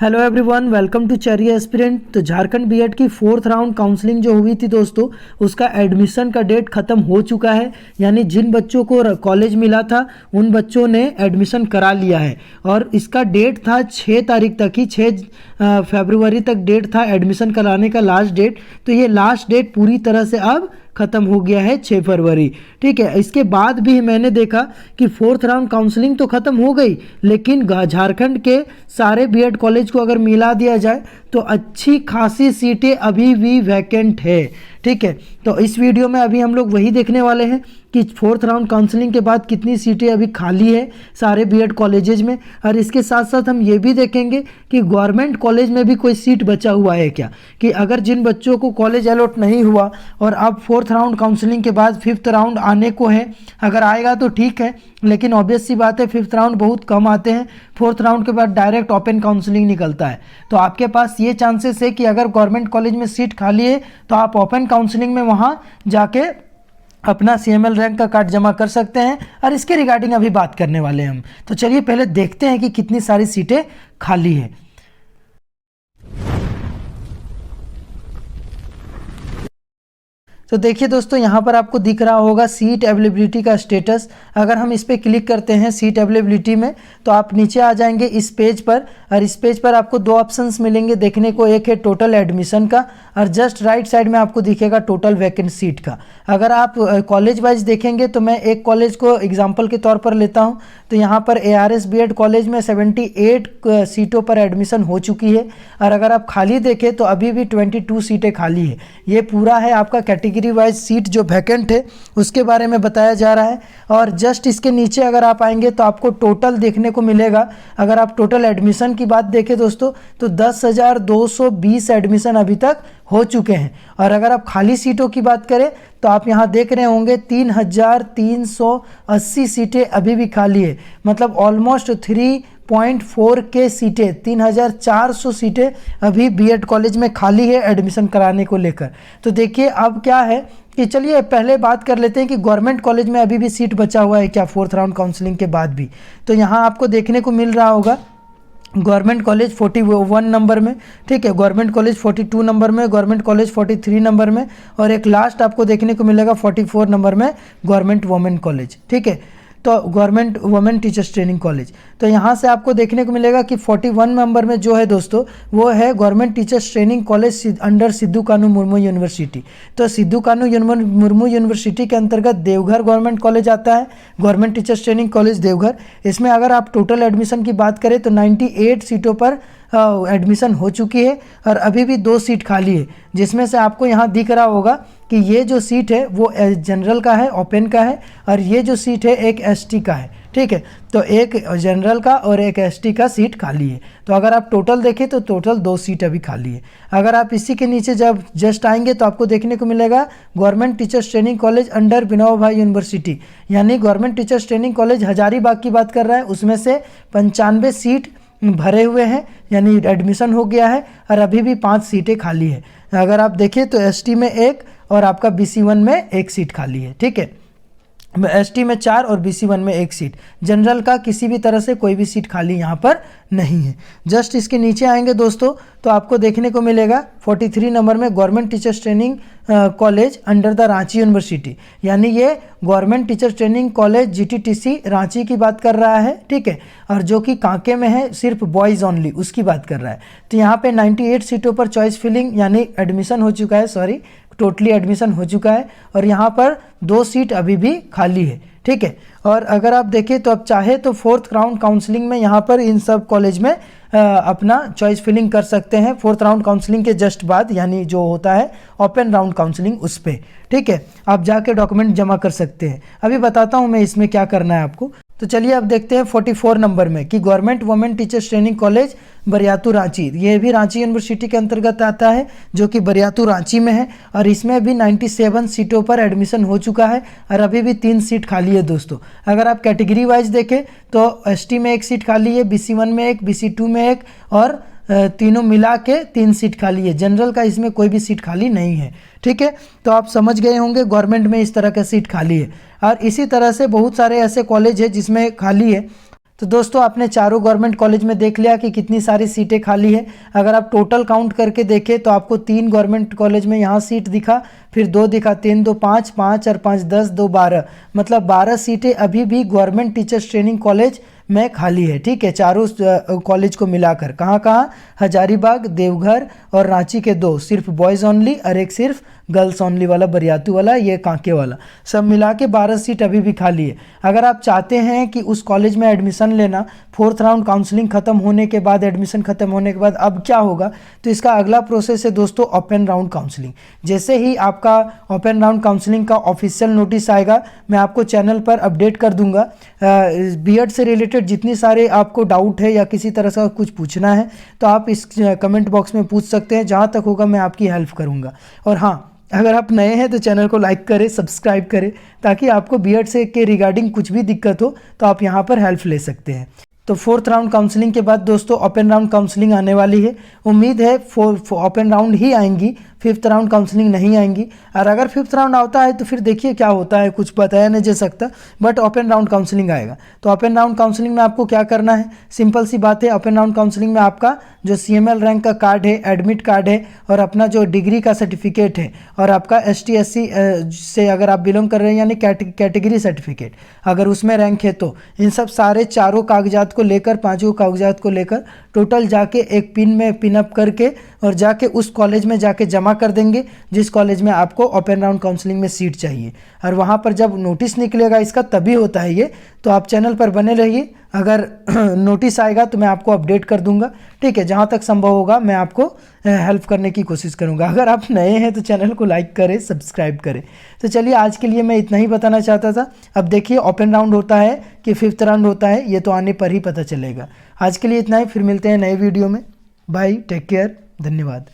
Hello everyone, welcome to Cherry aspirant. तो Jharkhand BEd की 4th round counselling जो हुई थी दोस्तों, उसका एडमिशन का डेट ख़त्म हो चुका है। यानी जिन बच्चों को कॉलेज मिला था उन बच्चों ने एडमिशन करा लिया है और इसका डेट था 6 तारीख तक ही, 6 फरवरी तक डेट था एडमिशन कराने का लास्ट डेट। तो ये लास्ट डेट पूरी तरह से अब ख़त्म हो गया है 6 फरवरी। ठीक है, इसके बाद भी मैंने देखा कि 4th राउंड काउंसलिंग तो ख़त्म हो गई, लेकिन झारखंड के सारे बीएड कॉलेज को अगर मिला दिया जाए तो अच्छी खासी सीटें अभी भी वैकेंट है। ठीक है, तो इस वीडियो में अभी हम लोग वही देखने वाले हैं कि 4th राउंड काउंसलिंग के बाद कितनी सीटें अभी खाली है सारे बीएड कॉलेजेज में। और इसके साथ साथ हम ये भी देखेंगे कि गवर्नमेंट कॉलेज में भी कोई सीट बचा हुआ है क्या, कि अगर जिन बच्चों को कॉलेज अलॉट नहीं हुआ और अब 4th राउंड काउंसलिंग के बाद 5th राउंड आने को है, अगर आएगा तो ठीक है, लेकिन ऑब्वियस सी बात है 5th राउंड बहुत कम आते हैं। 4th राउंड के बाद डायरेक्ट ओपन काउंसलिंग निकलता है। तो आपके पास ये चांसेस है कि अगर गवर्नमेंट कॉलेज में सीट खाली है तो आप ओपन काउंसलिंग में वहाँ जाके अपना CML रैंक का कार्ड जमा कर सकते हैं। और इसके रिगार्डिंग अभी बात करने वाले हैं हम। तो चलिए पहले देखते हैं कि कितनी सारी सीटें खाली है। तो देखिए दोस्तों, यहाँ पर आपको दिख रहा होगा सीट अवेलेबिलिटी का स्टेटस। अगर हम इस पर क्लिक करते हैं सीट अवेलेबिलिटी में, तो आप नीचे आ जाएंगे इस पेज पर। और इस पेज पर आपको दो ऑप्शंस मिलेंगे देखने को, एक है टोटल एडमिशन का और जस्ट राइट साइड में आपको दिखेगा टोटल वैकेंट सीट का। अगर आप कॉलेज वाइज देखेंगे तो मैं एक कॉलेज को एग्जाम्पल के तौर पर लेता हूँ। तो यहाँ पर ARS BEd कॉलेज में 78 सीटों पर एडमिशन हो चुकी है। और अगर आप खाली देखें तो अभी भी 22 सीटें खाली है। ये पूरा है आपका कैटेगरी वाइज सीट जो वैकेंट है उसके बारे में बताया जा रहा है। और जस्ट इसके नीचे अगर आप आएंगे तो आपको टोटल देखने को मिलेगा। अगर आप टोटल एडमिशन की बात देखें दोस्तों तो 10,220 एडमिशन अभी तक हो चुके हैं। और अगर आप खाली सीटों की बात करें तो आप यहाँ देख रहे होंगे 3,380 सीटें अभी भी खाली है। मतलब ऑलमोस्ट 3.4 के सीटें, 3,400 सीटें अभी बीएड कॉलेज में खाली है एडमिशन कराने को लेकर। तो देखिए अब क्या है कि चलिए पहले बात कर लेते हैं कि गवर्नमेंट कॉलेज में अभी भी सीट बचा हुआ है क्या 4th राउंड काउंसलिंग के बाद भी। तो यहाँ आपको देखने को मिल रहा होगा गवर्नमेंट कॉलेज 41 नंबर में, ठीक है, गवर्नमेंट कॉलेज 42 नंबर में, गवर्नमेंट कॉलेज 43 नंबर में, और एक लास्ट आपको देखने को मिलेगा 44 नंबर में गवर्नमेंट वुमेन कॉलेज। ठीक है, तो government women teachers training college. तो यहाँ से आपको देखने को मिलेगा कि 41 नंबर में जो है दोस्तों वो है government teachers training college under Sidhu Kanu Murmu university. तो सिद्धू कानू मुर्मू यूनिवर्सिटी के अंतर्गत देवघर गवर्नमेंट कॉलेज आता है, government teachers training college Deoghar. इसमें अगर आप टोटल एडमिशन की बात करें तो 98 सीटों पर एडमिशन हो चुकी है और अभी भी 2 सीट खाली है, जिसमें से आपको यहाँ दिख रहा होगा कि ये जो सीट है वो जनरल का है, ओपन का है, और ये जो सीट है एक ST का है। ठीक है, तो एक जनरल का और एक ST का सीट खाली है। तो अगर आप टोटल देखें तो टोटल 2 सीट अभी खाली है। अगर आप इसी के नीचे जब जस्ट आएंगे तो आपको देखने को मिलेगा government teachers training college under Vinoba Bhave university, यानी government teachers training college Hazaribagh की बात कर रहा है। उसमें से 95 सीट भरे हुए हैं, यानी एडमिशन हो गया है, और अभी भी 5 सीटें खाली है। अगर आप देखें तो ST में 1 और आपका BC1 में 1 सीट खाली है। ठीक है, ST में 4 और BC1 में 1 सीट। जनरल का किसी भी तरह से कोई भी सीट खाली यहाँ पर नहीं है। जस्ट इसके नीचे आएंगे दोस्तों तो आपको देखने को मिलेगा 43 नंबर में government teachers training college under the Ranchi university, यानी ये government teachers training college GTTC Ranchi की बात कर रहा है। ठीक है, और जो कि कांके में है, सिर्फ बॉयज़ ओनली, उसकी बात कर रहा है। तो यहाँ पे 98 सीटों पर चॉइस फिलिंग यानी एडमिशन हो चुका है, सॉरी टोटली एडमिशन हो चुका है, और यहाँ पर 2 सीट अभी भी खाली है। ठीक है, और अगर आप देखें तो आप चाहे तो 4th राउंड काउंसलिंग में यहाँ पर इन सब कॉलेज में अपना चॉइस फिलिंग कर सकते हैं 4th राउंड काउंसलिंग के जस्ट बाद, यानी जो होता है ओपन राउंड काउंसलिंग उस पर। ठीक है, आप जाके डॉक्यूमेंट जमा कर सकते हैं। अभी बताता हूँ मैं इसमें क्या करना है आपको। तो चलिए अब देखते हैं 44 नंबर में कि government women teachers training college Bariatu Ranchi, ये भी रांची यूनिवर्सिटी के अंतर्गत आता है जो कि बरियातू रांची में है। और इसमें भी 97 सीटों पर एडमिशन हो चुका है और अभी भी 3 सीट खाली है दोस्तों। अगर आप कैटेगरी वाइज देखें तो ST में 1 सीट खाली है, BC1 में 1, BC2 में 1, और तीनों मिला के 3 सीट खाली है। जनरल का इसमें कोई भी सीट खाली नहीं है। ठीक है, तो आप समझ गए होंगे गवर्नमेंट में इस तरह का सीट खाली है। और इसी तरह से बहुत सारे ऐसे कॉलेज है जिसमें खाली है। तो दोस्तों आपने चारों गवर्नमेंट कॉलेज में देख लिया कि कितनी सारी सीटें खाली है। अगर आप टोटल काउंट करके देखें तो आपको 3 गवर्नमेंट कॉलेज में यहाँ सीट दिखा, फिर 2 दिखा, 3 2 5, 5 और 5 10, 2 12, मतलब 12 सीटें अभी भी गवर्नमेंट टीचर्स ट्रेनिंग कॉलेज में खाली है। ठीक है, चारों कॉलेज को मिलाकर कहाँ कहाँ, हजारीबाग, देवघर और रांची के 2 सिर्फ बॉयज़ ओनली और एक सिर्फ गर्ल्स ओनली वाला, बरियातू वाला, ये कांके वाला, सब मिला के 12 सीट अभी भी खाली है। अगर आप चाहते हैं कि उस कॉलेज में एडमिशन लेना, 4th राउंड काउंसलिंग खत्म होने के बाद, एडमिशन खत्म होने के बाद अब क्या होगा, तो इसका अगला प्रोसेस है दोस्तों ओपन राउंड काउंसलिंग। जैसे ही आपका ओपन राउंड काउंसलिंग का ऑफिशियल नोटिस आएगा मैं आपको चैनल पर अपडेट कर दूंगा। बीएड से रिलेटेड जितनी सारे आपको डाउट है या किसी तरह का कुछ पूछना है तो आप इस कमेंट बॉक्स में पूछ सकते हैं, जहाँ तक होगा मैं आपकी हेल्प करूँगा। और हाँ, अगर आप नए हैं तो चैनल को लाइक करें, सब्सक्राइब करें, ताकि आपको बीएड से के रिगार्डिंग कुछ भी दिक्कत हो तो आप यहाँ पर हेल्प ले सकते हैं। तो 4th राउंड काउंसलिंग के बाद दोस्तों ओपन राउंड काउंसलिंग आने वाली है। उम्मीद है ओपन राउंड ही आएंगी, 5th राउंड काउंसलिंग नहीं आएंगी। और अगर 5th राउंड आता है तो फिर देखिए क्या होता है, कुछ बताया नहीं जा सकता, बट ओपन राउंड काउंसलिंग आएगा। तो ओपन राउंड काउंसलिंग में आपको क्या करना है, सिंपल सी बात है। ओपन राउंड काउंसलिंग में आपका जो CML रैंक का कार्ड है, एडमिट कार्ड है और अपना जो डिग्री का सर्टिफिकेट है और आपका ST SC से अगर आप बिलोंग कर रहे हैं यानी कैटेगरी सर्टिफिकेट, अगर उसमें रैंक है तो इन सब सारे चारों कागजात को लेकर, 5 कागजात को लेकर टोटल जाके एक पिन में पिन अप करके और जाके उस कॉलेज में जाके जमा कर देंगे जिस कॉलेज में आपको ओपन राउंड काउंसलिंग में सीट चाहिए। और वहाँ पर जब नोटिस निकलेगा इसका तभी होता है ये, तो आप चैनल पर बने रहिए। अगर नोटिस आएगा तो मैं आपको अपडेट कर दूंगा। ठीक है, जहाँ तक संभव होगा मैं आपको हेल्प करने की कोशिश करूंगा। अगर आप नए हैं तो चैनल को लाइक करें, सब्सक्राइब करें। तो चलिए आज के लिए मैं इतना ही बताना चाहता था। अब देखिए ओपन राउंड होता है कि 5th राउंड होता है ये तो आने पर ही पता चलेगा। आज के लिए इतना ही, फिर मिलते हैं नए वीडियो में। बाय, टेक केयर, धन्यवाद।